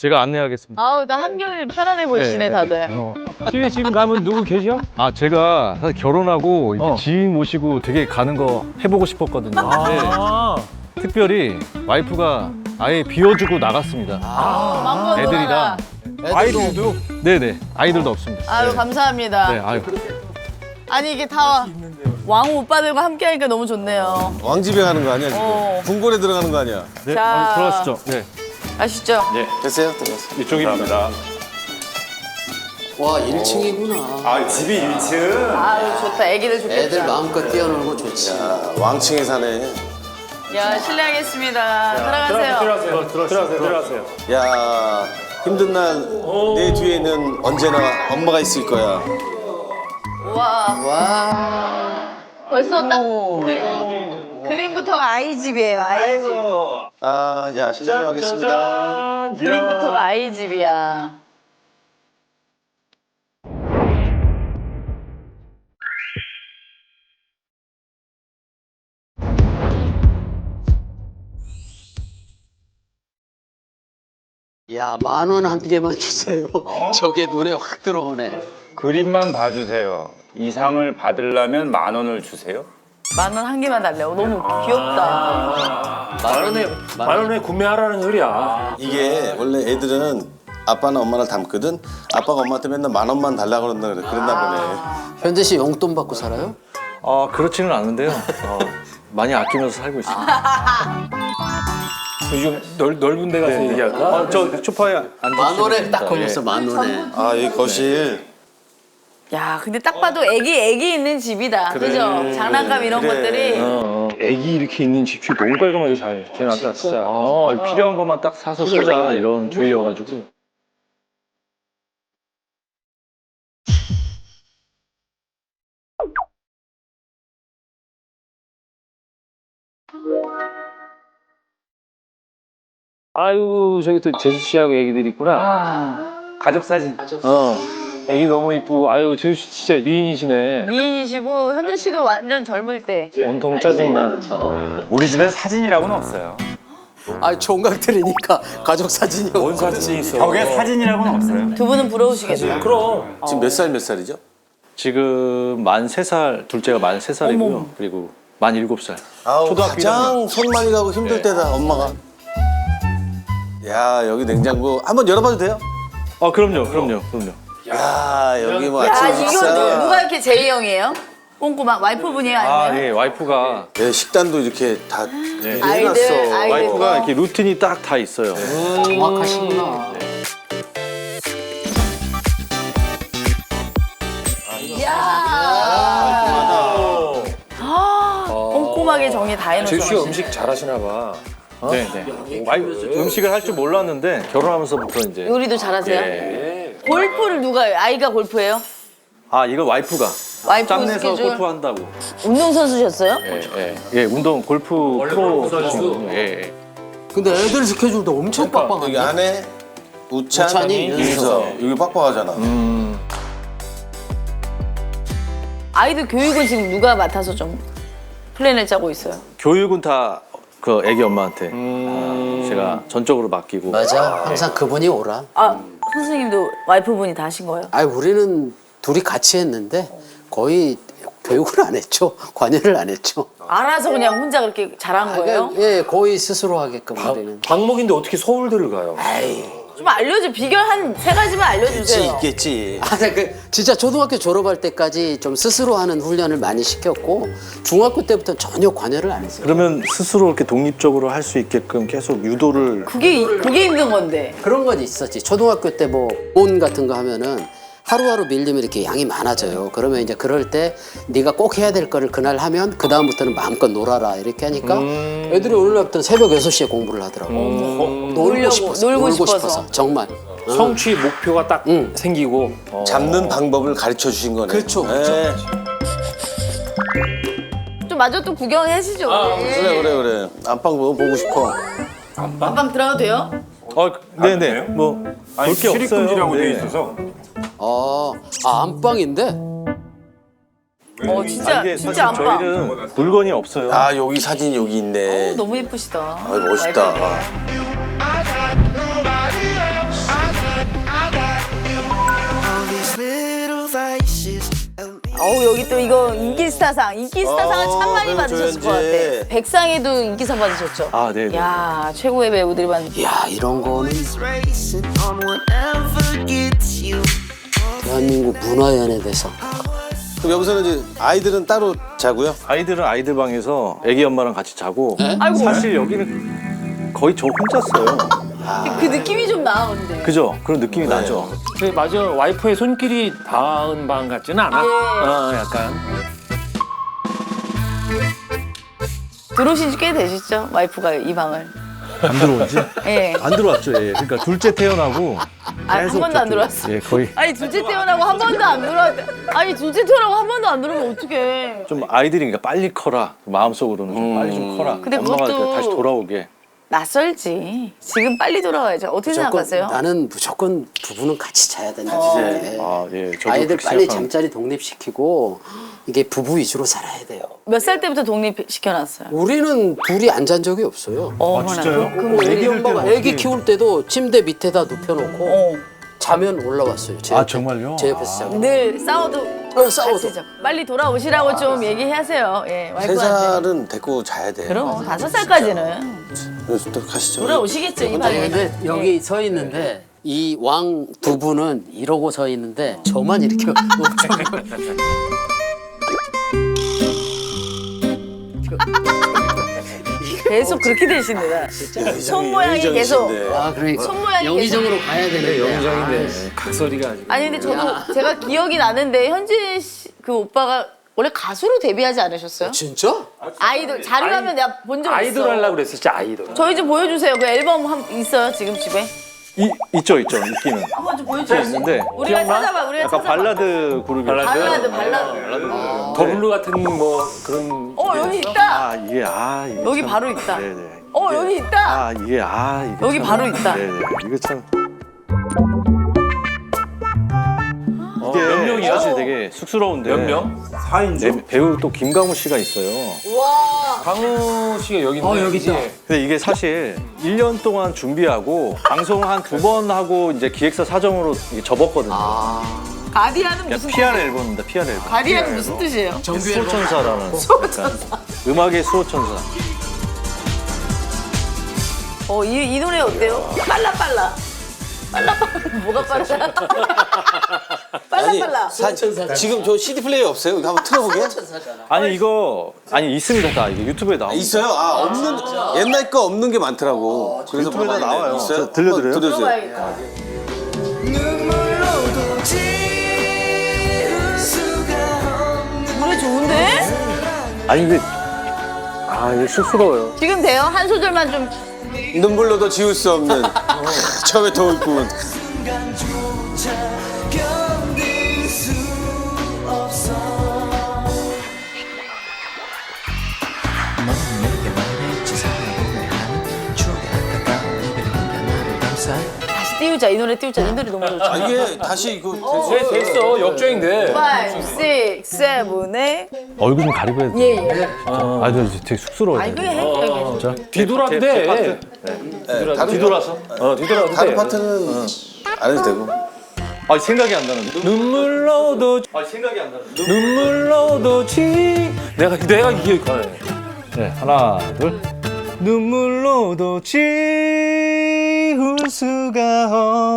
제가 안내하겠습니다. 아우, 나 한결 편안해 보이시네, 다들. 집에 지금 가면 누구 계셔? 아, 제가 사실 결혼하고 이제 어. 지인 모시고 되게 가는 거 해보고 싶었거든요. 아, 근데 특별히 와이프가 아예 비워주고 나갔습니다. 마음껏 애들이랑. 놀아라. 아이들도? 네네. 아이들도 없습니다. 아유, 네. 감사합니다. 네, 아유. 아니, 이게 다 왕 오빠들과 함께 하니까 너무 좋네요. 왕집에 가는 거 아니야 지금? 어. 궁궐에 들어가는 거 아니야? 네, 자. 들어가시죠. 네. 아시죠? 됐어요? 들어갔어. 이쪽입니다. 와 1층이구나. 아, 집이 1층? 아유, 좋다. 애기들 좋겠다. 애들 마음껏 뛰어놀고 좋지. 야, 왕층에 사네. 야, 실례하겠습니다. 들어가세요. 들어가세요. 야, 힘든 날 내 뒤에는 언제나 엄마가 있을 거야. 와. 벌써 딱 그림부터가 아이 집이에요. 아이 집. 아, 야, 실례하겠습니다. 그림부터가 아이 집이야. 야 10,000원 한 개만 주세요. 저게 눈에 확 들어오네. 그림만 봐주세요. 이 상을 받으려면 10,000원을 주세요? 10,000원 한 개만 달래요. 너무 귀엽다. 10,000원에 구매하라는 소리야. 이게 원래 애들은 아빠나 엄마를 닮거든. 아빠가 엄마한테 맨날 10,000원만 달라고 그랬나 보네. 현재 씨 용돈 받고 살아요? 그렇지는 않은데요. 많이 아끼면서 살고 있습니다. 좀 넓은 데 가서 얘기할까? 저 소파에 앉으시면 10,000원에 딱 됩니다. 걸렸어. 10,000원에. 아, 여기 거실. 야, 근데 딱 봐도 애기 있는 집이다. 그죠? 장난감 이런 그래. 것들이. 애기 이렇게 있는 집이 너무 깔끔하게 잘 해놨다 진짜. 필요한 것만 딱 사서 쓰자 이런 주의여가지고. 아유 저기 또 재수 씨하고 애기들 있구나. 가족 사진. 애기 너무 이쁘고 아유 재수 씨 진짜 미인이시네. 미인이시고 현재 씨도 완전 젊을 때. 온통 짜증나. 우리 집엔 사진이라고는 없어요. 아 총각 들으니까 가족 사진이 뭔 사진이 있어? 벽에 사진이라고는 없어요. 두 분은 부러우시겠다. 그럼. 지금 몇 살이죠? 지금 만 3살, 둘째가 만 3살이고요. 어머. 그리고 만 7살. 아우, 초등학교 가장 손 많이 가고 힘들 때다, 엄마가. 야, 여기 냉장고 한번 열어봐도 돼요? 그럼요. 야, 여기 뭐 야, 아침 이거 식사. 누가 이렇게 제이형이에요? 꼼꼼한 와이프분이에요? 아니면? 예, 와이프가 네, 식단도 이렇게 다 미리 아이들, 해놨어. 아이들. 와이프가 이렇게 루틴이 딱 다 있어요. 정확하시구나. 꼼꼼하게 정리 다 해놓으셨어요. 재수 씨 음식 잘하시나 봐. 네. 음식을 할 줄 몰랐는데 결혼하면서부터 이제. 요리도 잘하세요? 예. 골프를 누가 해요? 아이가 골프해요? 이거 와이프가 와이프 짬내서 스케줄? 골프 한다고. 운동선수셨어요? 예, 운동 골프 프로 선수. 예. 근데 애들 스케줄도 엄청 여기 빡빡한데. 안에 우찬, 우찬이, 윤서. 여기 빡빡하잖아. 아이들 교육은 지금 누가 맡아서 좀 플랜을 짜고 있어요? 교육은 다 그 애기 엄마한테 제가 전적으로 맡기고. 맞아. 항상 그분이 오라. 선생님도 와이프분이 다 하신 거예요? 아니 우리는 둘이 같이 했는데 거의 교육을 안 했죠. 관여를 안 했죠. 알아서 그냥 혼자 그렇게 잘한 거예요? 예, 거의 스스로 하게끔 우리는. 방목인데 어떻게 서울대를 가요? 좀 알려줘. 비결 한 3가지만 알려주세요. 있겠지. 진짜 초등학교 졸업할 때까지 좀 스스로 하는 훈련을 많이 시켰고 중학교 때부터 전혀 관여를 안 했어요. 그러면 스스로 이렇게 독립적으로 할 수 있게끔 계속 유도를. 그게 힘든 건데. 그런 건 있었지. 초등학교 때 뭐 온 같은 거 하면은 하루하루 밀리면 이렇게 양이 많아져요. 그러면 이제 그럴 때 네가 꼭 해야 될 거를 그날 하면 그 다음부터는 마음껏 놀아라 이렇게 하니까 애들이 오늘 날부터 새벽 6시에 공부를 하더라고. 놀고 싶어서 정말. 성취 목표가 딱 생기고. 잡는 방법을 가르쳐 주신 거네. 그렇죠. 좀 마저 또 구경하시죠. 그래. 안방 보고 싶어. 안방 들어가도 돼요? 네네. 뭐 볼 게 없어요. 출입금지라고 네. 돼 있어서. 안방인데? 진짜 이게 진짜 사실 안방. 저희는 물건이 없어요. 여기 사진이 여기 있네. 너무 예쁘시다. 멋있다. 어우 여기 또 이거 인기스타상은 참 많이 배우 받으셨을 것 조연재. 같아. 백상에도 인기상 받으셨죠? 아, 네. 야 최고의 배우들이 받는. 야 이런 거는 대한민국 문화연예대상. 그럼 여기서는 이제 아이들은 따로 자고요? 아이들은 아이들 방에서 애기 엄마랑 같이 자고 아이고. 사실 여기는 거의 저 혼자 써요. 그 느낌이 좀 나 근데. 그죠? 그런 느낌이 나죠. 네, 맞아. 와이프의 손길이 닿은 방 같지는 않아. 약간. 들어오신 지 꽤 되셨죠? 와이프가 이 방을. 안 들어온 지? 예. 안 들어왔죠. 예. 그러니까 둘째 태어나고 한 번도 안 들어왔어. 예, 거의 아니 둘째 태어나고 한 번도 안 들어왔다. 아니 둘째 태어나고 한 번도 안 들어오면 어떡해. 좀 아이들이 그러니까 빨리 커라. 마음속으로는 좀 빨리 좀 커라. 근데 엄마가 그것도- 다시 돌아오게. 낯설지. 지금 빨리 돌아와야죠. 어떻게 생각하세요? 나는 무조건 부부는 같이 자야 된다 생각해. 아, 예. 저도 아이들 그렇게 빨리 생각합니다. 잠자리 독립시키고 이게 부부 위주로 살아야 돼요. 몇 살 때부터 독립시켜놨어요? 우리는 둘이 안 잔 적이 없어요. 어머나. 그럼 애기 엄마가 애기 키울 때도 침대 밑에다 눕혀놓고 어. 자면 올라왔어요. 제 아, 옆에, 정말요? 제 옆에서 자고. 늘 싸워도 싸워도. 같이 자. 빨리 돌아오시라고 좀 얘기하세요. 예, 세 와이프한테. 살은 데리고 자야 돼. 그럼 5살까지는 그래서 또 가시죠. 돌아오시겠죠 이 아니, 방에. 근데 여기 서 있는데 이 왕 두 분은 이러고 서 있는데 저만 이렇게 멈춰. 계속 그렇게 되십니다. 손 모양이 계속. 아 그러니까 손 모양이 영의정으로 가야 되는데. 영정인데 각설이가 아니고. 아니 근데 저도 제가 기억이 나는데 현진 씨 그 오빠가 원래 가수로 데뷔하지 않으셨어요? 진짜? 아이돌 자료라면 내가 본 적 있어. 아이돌 하려고 그랬었지, 아이돌. 저희 좀 보여주세요. 그 앨범 있어요 지금 집에? 있죠. 있기는. 한번 좀 보여주세요. 있는데 우리가 기억나? 찾아봐. 우리가 약간 찾아봐. 발라드 그룹이 발라드. 더블루 같은 뭐 그런. 여기 있다. 아, 이게 이게 여기 참- 바로 있다. 네네. 여기 있다. 아, 이게 이게 여기 참- 바로 있다. 네네. 이거 참 몇 이게 명이야? 사실 되게 쑥스러운데 몇 명? 네, 배우 또 김강우 씨가 있어요. 와. 강우 씨가 여기 있네. 여기 있다. 근데 이게 사실 1년 동안 준비하고 방송 한 2번 하고 이제 기획사 사정으로 이게 접었거든요. 가디안은 그냥 무슨 PR 앨범입니다. PR 앨범. 가디안은 무슨 뜻이에요? 수호천사라는 약간 음악의 수호천사. 이 노래 어때요? 빨라. 뭐가 빨라? 빨라. 지금 저 CD 플레이어 없어요? 이거 한번 틀어보게? 아니 이거 있습니다. 다 이게 유튜브에 나옵니다. 있어요? 없는 옛날 거 없는 게 많더라고. 그래서 유튜브에다 물어봤는데 나와요. 있어요? 저 들려드려요? 한번 들려주세요. 들어봐야겠다. 노래 좋은데? 아니 이게 이게 쑥스러워요. 지금 돼요? 한 소절만 좀. 눈물로도 지울 수 없는 처음에 더울 뿐. 다시 띄우자. 이 노래 띄우자. 이 노래 너무 좋죠. 이게 다시 이거 됐어, 역주행돼. 5, 6, 7, 8. 얼굴 좀 가리고 해야 돼. 예. 되게 쑥스러워요. 이거 해. 진짜? 뒤돌아도 돼. 뒤돌아서? 뒤돌아도 돼. 다른 파트는 안 해도 되고. 생각이 안 나는데. 눈물로도 생각이 안 나는데. 눈물로도 내가 이게 네, 하나, 둘. 눈물로도 지울 수가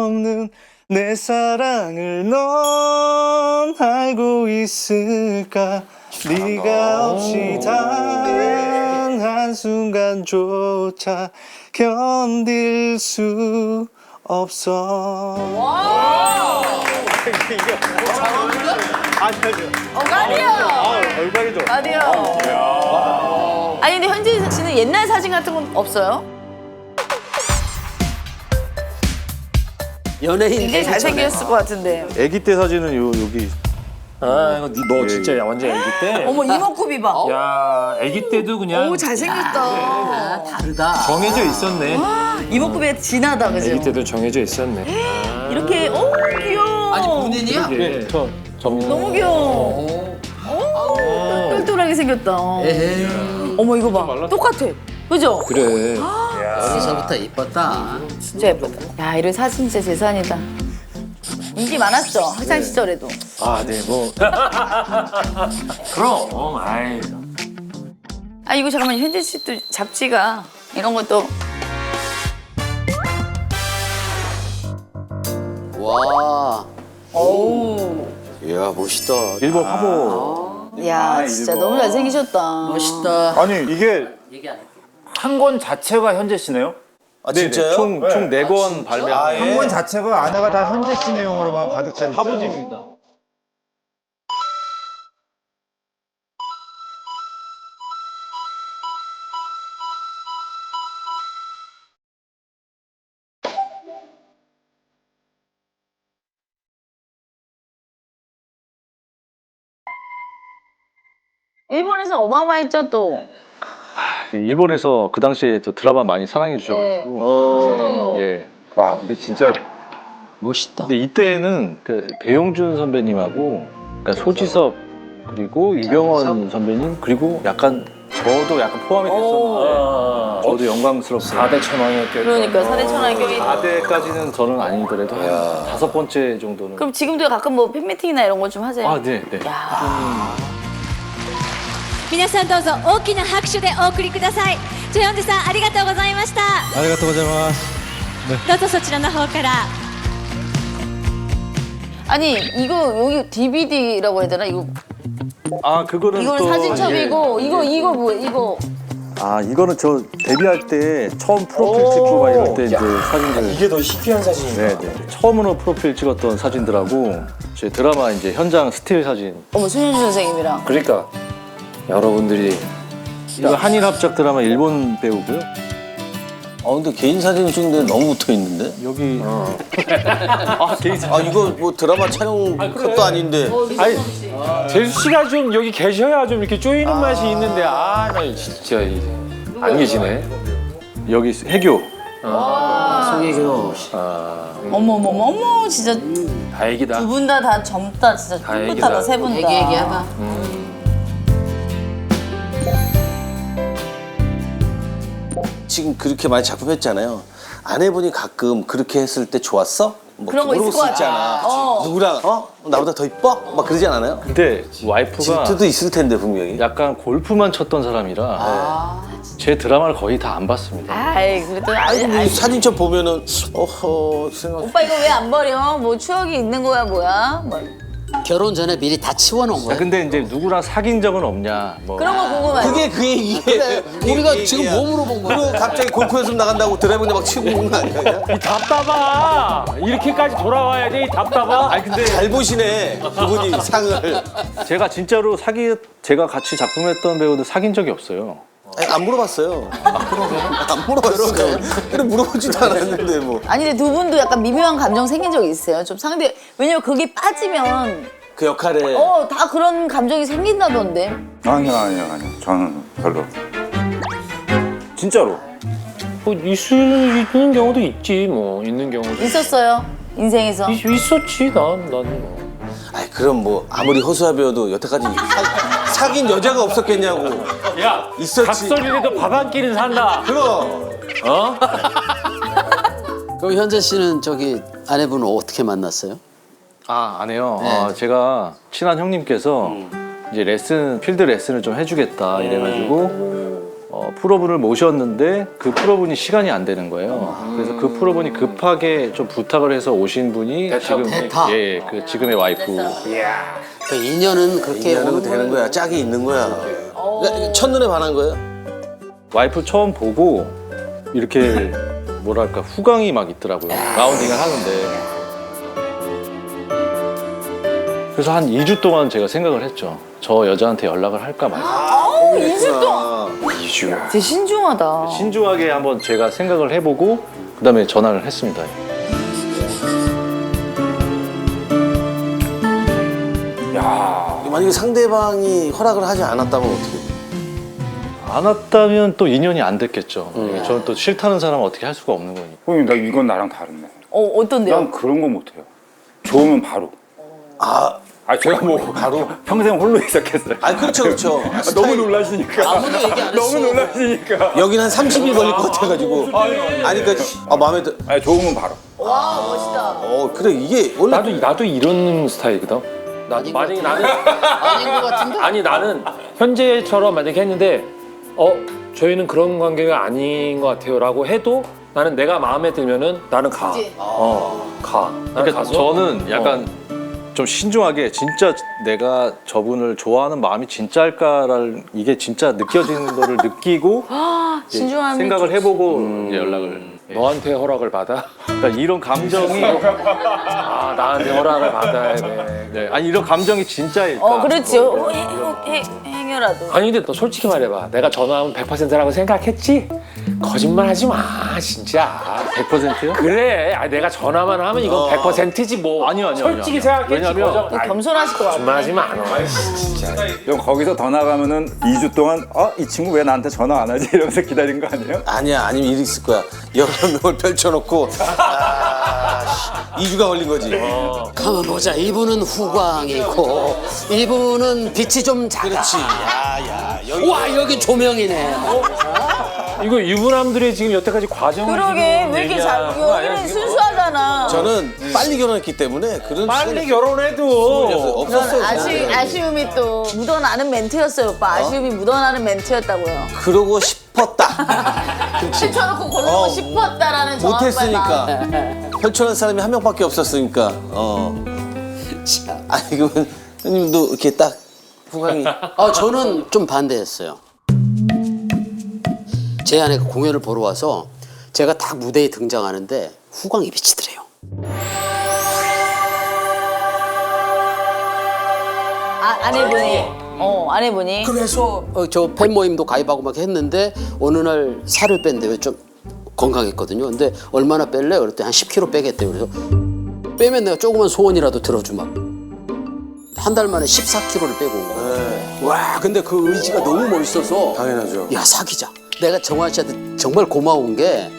없는 내 사랑을 넌 알고 있을까? 네가 없이 단 한순간조차 견딜 수 없어. 가디언. 얼굴이죠. 가디언. 아니 근데 현진 씨는 옛날 사진 같은 건 없어요? 연예인 굉장히 되기 전에. 잘생겼을 것 같은데. 아기 때 사진은 여기. 이거 너 진짜 완전 애기 때. 어머 이목구비 봐. 야, 애기 때도 그냥 오 잘생겼다. 아, 다르다. 정해져 있었네. 이목구비가 진하다 그죠? 애기 때도 정해져 있었네. 이렇게 귀여워. 아니 본인이야? 이게 너무 귀여워. 똘똘하게 생겼다. 에헤이. 어머 이거 봐. 똑같아. 그죠? 그래. 어려서부터 이뻤다. 진짜 예쁘다. 야 이런 사진 진짜 재산이다. 인기 많았죠 학창 시절에도. 아, 네, 뭐 그럼, 아이. 아 이거 잠깐만 현재 씨도 잡지가 이런 것도 와. 어우. 이야 멋있다. 일본 화보 야 진짜 너무 잘생기셨다. 멋있다. 아니 이게 얘기 안 해. 한 권 자체가 현재 씨네요? 아 네네, 진짜요? 총 4권 발매한 예. 한 권 자체가 안에가 다 현재 씨 내용으로만 가득 차 있어요. 화보집입니다. 일본에서 어마어마했죠 또. 일본에서 그 당시에 또 드라마 많이 사랑해 주셔가지고 예. 와 근데 진짜 멋있다. 근데 이때는 그 배용준 선배님하고 그러니까 소지섭 그리고 이병헌 선배님 그리고 약간 저도 약간 포함이 됐었는데 저도 영광스럽게 4대 천왕이었겠다. 그러니까 사대천왕교회. 4대까지는 저는 아니더라도 한 5번째 정도는 그럼 지금도 가끔 뭐 팬미팅이나 이런 거 좀 하세요? 아, 네, 네. 皆さんどうぞ大きな拍手でお送りください。ジェヨンジさんありがとうございました。ありがとうございます。どうぞそちらの方から。 아니 이거 여기 DVD라고 해야 되나 이거 아, 그거는 이건 또 사진첩이고 이거 뭐야 이거 아, 이거는 저 데뷔할 때 처음 프로필 찍고 막 이럴 때 이제 사진들 이게 더 희귀한 사진이다. 네, 네. 처음으로 프로필 찍었던 사진들하고 제 드라마 이제 현장 스틸 사진 어머 손현주 선생님이랑 그러니까 여러분들이 이거 한일 합작 드라마 일본 배우고요. 근데 개인 사진 찍는데 너무 붙어 있는데? 여기 아, 개인 사진. 아 이거 뭐 드라마 촬영 컷도 아닌데. 아니 재수 씨가 좀 여기 계셔야 좀 이렇게 쪼이는 맛이 있는데 나 진짜 안 계시네. 여기 해교. 송혜교. 어머 진짜 다행이다. 두 분 다 젊다 진짜 다행이다. 풋풋하다 세 분 다. 얘기해봐. 지금 그렇게 많이 작품했잖아요. 아내분이 가끔 그렇게 했을 때 좋았어? 뭐 그런 거 물어볼 있을 수 것 있잖아. 같아. 어. 누구랑 나보다 더 이뻐? 막 그러지 않아요? 근데 와이프가 질투도 있을 텐데 분명히. 약간 골프만 쳤던 사람이라 제 드라마를 거의 다 안 봤습니다. 아이 그래도 아니 뭐 아이, 사진첩 보면은 생각. 오빠 이거 왜 안 버려? 뭐 추억이 있는 거야 뭐야? 뭐. 결혼 전에 미리 다 치워놓은 아, 거야. 근데 이제 누구랑 사귄 적은 없냐? 뭐 그런 거 궁금해. 그게 그 얘기에. 그래, 우리가 지금 뭐 물어본 거야? 그리고 갑자기 골프 연습 나간다고 드라이브인데 막 치고 오는 거 아니야? 그냥? 이 답답아. 이렇게까지 돌아와야지 이 답답아. 아니 근데 잘 보시네 그분이 상을. 제가 진짜로 제가 같이 작품했던 배우들 사귄 적이 없어요. 아니, 안 물어봤어요. 안 물어봤어요. 그래 물어보지도 않았는데 뭐. 아니 근데 두 분도 약간 미묘한 감정 생긴 적 있어요? 좀 상대 왜냐면 그게 빠지면 그 역할에. 다 그런 감정이 생긴다던데. 아니요 저는 별로 진짜로 뭐 있는 경우도 있지 뭐 있는 경우도 있었어요 인생에서. 있었지 나는 뭐. 아이 그럼 뭐 아무리 허수아비여도 여태까지 사귄 여자가 없었겠냐고. 야 있었지. 각설이라도 밥 한 끼는 산다. 그럼. 어? 그럼 현재 씨는 저기 아내분은 어떻게 만났어요? 아, 안 해요. 네. 제가 친한 형님께서 이제 필드 레슨을 좀 해주겠다 이래가지고 프로분을 모셨는데 그 프로분이 시간이 안 되는 거예요. 그래서 그 프로분이 급하게 좀 부탁을 해서 오신 분이 지금 대타. 예, 그 지금의 와이프. 그 인연은 그렇게 인연은 오는 되는 거야. 짝이 있는 거야. 그러니까 첫눈에 반한 거예요? 와이프 처음 보고 이렇게 뭐랄까 후광이 막 있더라고요. 라운딩을 하는데. 그래서 한 2주 동안 제가 생각을 했죠. 저 여자한테 연락을 할까 말까. 2주 동안. 2주. 되게 신중하다. 신중하게 한번 제가 생각을 해보고 그다음에 전화를 했습니다. 만약에 상대방이 허락을 하지 않았다면 어떻게 돼? 안 왔다면 또 인연이 안 됐겠죠. 저는 또 싫다는 사람은 어떻게 할 수가 없는 거니까. 형님 나 이건 나랑 다르네. 어떤데요? 난 그런 거 못해요. 좋으면 바로. 제가 뭐 바로 평생 홀로 있었겠어요. 그렇죠 그렇죠. 너무 놀라시니까. 아무도 얘기 안 했어. 너무 놀라시니까. 여긴 한 30일 걸릴 것 같아가지고. 아니 그러니까 마음에 들. 좋으면 바로. 와 멋있다. 그래 이게 원래 나도 이런 스타일이거든. 나도 만약에 나는 아닌 것 같은데? 아니 나는 현재처럼 만약에 했는데 저희는 그런 관계가 아닌 것 같아요라고 해도 나는 내가 마음에 들면은 나는 가. 가. 나는 그러니까 가서 저는 약간 좀 신중하게 진짜 내가 저분을 좋아하는 마음이 진짜일까를 이게 진짜 느껴지는 거를 느끼고 이제 신중함이 생각을 해보고 이제 연락을. 너한테 허락을 받아. 그러니까 이런 감정이 나한테 허락을 받아야 돼. 네, 아니 이런 감정이 진짜일까? 그렇지. 행여라도. 아니 근데 너 솔직히 말해봐. 내가 전화하면 100%라고 생각했지? 거짓말 하지 마 진짜. 100%요? 그래. 내가 전화만 하면 이건 100%지 뭐. 아니요. 솔직히 생각했지. 왜냐면 겸손하실 것 같아. 거짓말 하지 마. 그럼 거기서 더 나가면은 2주 동안 이 친구 왜 나한테 전화 안 하지 이러면서 기다린 거 아니에요? 아니야 아니면 이리 있을 거야. 여러 명을 펼쳐놓고 2주가 걸린 거지. 가만 보자. 이분은 후광이고 이분은 빛이 좀 작아. 그렇지. 야 여기 와 여기 조명이네. 이거 유부남들의 지금 여태까지 과정을 그러게 지금 왜 이렇게 얘기하는 잘 거 아니야, 여기는 지금? 순수하잖아. 저는 빨리 결혼했기 때문에 그런 빨리 결혼해도 없었어요. 아쉬움이 또 묻어나는 멘트였어요, 오빠. 아쉬움이 묻어나는 멘트였다고요. 그러고 싶었다. 그렇지. 펼쳐놓고 고르고 싶었다라는 정확한 못했으니까 말. 펼쳐놓은 사람이 한 명밖에 없었으니까. 아니 그러면 형님도 이렇게 딱 후광이 저는 좀 반대했어요. 제 아내가 공연을 보러 와서 제가 딱 무대에 등장하는데 후광이 비치더래요. 아내분이. 아내분이. 그래서 저 팬 모임도 가입하고 막 했는데 어느 날 살을 뺀대요. 좀 건강했거든요. 근데 얼마나 뺄래? 그랬더니 한 10kg 빼겠대요. 그래서 빼면 내가 조그만 소원이라도 들어주마. 한 달 만에 14kg를 빼고 온 거예요. 와 근데 그 의지가 너무 멋있어서 당연하죠. 야 사귀자. 내가 정화 씨한테 정말 고마운 게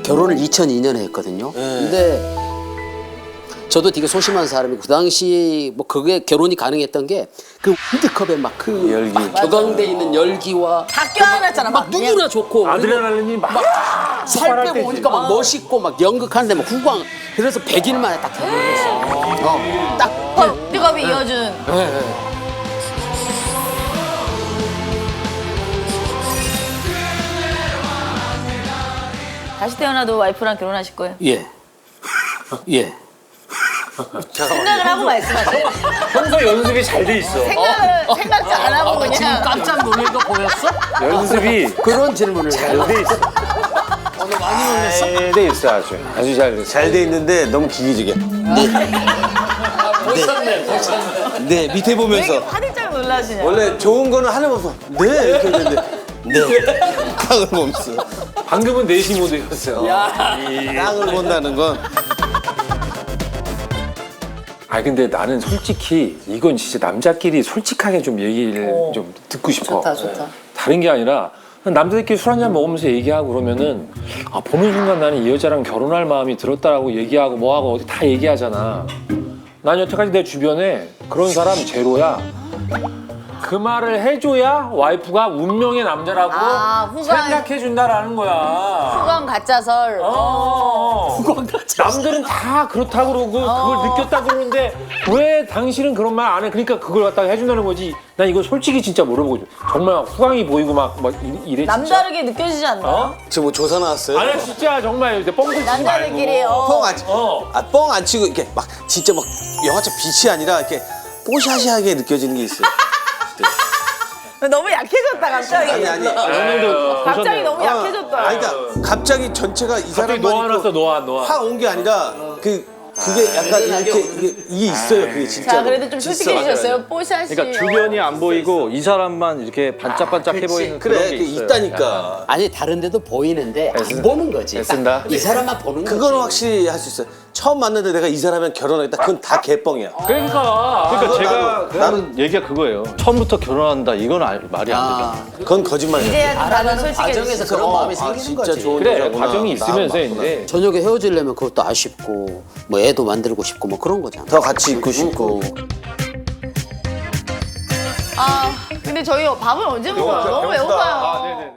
결혼을 2002년에 했거든요. 근데 저도 되게 소심한 사람이고 그 당시 뭐 그게 결혼이 가능했던 게 그 월드컵에 막 그 열기. 격앙돼 있는 열기와 다 껴안았잖아. 막 누구나 좋고 아드레날린이 막 살 빼고 오니까 막 멋있고 막 연극하는데 막 후광. 그래서 100일 만에 딱 결혼을 했어요. 딱 월드컵이 이어준. 다시 태어나도 와이프랑 결혼하실 거예요? 예. 예. 생각을 하고 말씀하세요. 평소 연습이 잘 돼 있어. 생각 잘 안 하고 지금 그냥. 깜짝 놀란 거 보였어? 연습이 그런 질문을 잘 돼 있어. 오늘 많이 놀랐어? 잘돼 있어 아주 잘 돼 있어. 잘 돼 있는데 너무 기기적이야. 네 밑에 왜 보면서 이렇게 화들짝 놀라시냐? 원래 좋은 거는 하나만 네 이렇게 했는데 네 땅을 멈춰. 방금은 내시 모드였어요. 땅을 본다는 건 근데 나는 솔직히 이건 진짜 남자끼리 솔직하게 좀 얘기를 좀 듣고 싶어. 좋다. 다른 게 아니라 남자들끼리 술 한잔 먹으면서 얘기하고 그러면은 보는 순간 나는 이 여자랑 결혼할 마음이 들었다라고 얘기하고 뭐하고 어디 다 얘기하잖아. 난 여태까지 내 주변에 그런 사람 제로야. 그 말을 해줘야 와이프가 운명의 남자라고 후광. 생각해준다라는 거야. 후광 가짜설. 남들은 다 그렇다고 그러고 그걸 느꼈다고 그러는데 왜 당신은 그런 말 안 해? 그러니까 그걸 갖다가 해준다는 거지. 난 이거 솔직히 진짜 물어보고 싶어. 정말 막 후광이 보이고 막 이래 진짜. 남다르게 느껴지지 않나요? 지금 뭐 조사 나왔어요? 아니 진짜 정말 뻥 치지 말고. 남자들끼리. 뻥 안 치고 이렇게 막 진짜 막 영화처럼 빛이 아니라 이렇게 뽀샤시하게 느껴지는 게 있어요. 너무 약해졌다 갑자기. 아니. 갑자기 너무 약해졌다. 아니 그러니까 갑자기 전체가 이 갑자기 사람만 놓아놨어 놓아. 확 온 게 아니라 그게 약간 이렇게 이게 있어요. 그게 진짜. 자 그래도 좀 솔직해지셨어요. 뽀샤씨. 그러니까 주변이 안 보이고 이 사람만 이렇게 반짝반짝해 보이는 그런 그래 게 그 있어요. 있다니까. 아니 다른 데도 보이는데 안 보는 거지. 애쓴다. 이 사람만 보는 거지. 그거는 확실히 할 수 있어요. 처음 만났는데 내가 이 사람이랑 결혼하겠다. 그건 다 개뻥이야. 그러니까 그러니까 제가 나는- 하는 얘기가 그거예요. 처음부터 결혼한다. 이건 말이 안 되잖아. 그건 거짓말이야. 이제야 다른 과정에서 솔직해졌어. 그런 마음이 아, 생기는 진짜 거지. 좋은 그래 여자구나. 과정이 있으면서 나 이제 저녁에 헤어지려면 그것도 아쉽고 뭐 애도 만들고 싶고 뭐 그런 거잖아. 더 같이 있고 싶고. 근데 저희 밥을 언제 먹어요? 너무 배고파요.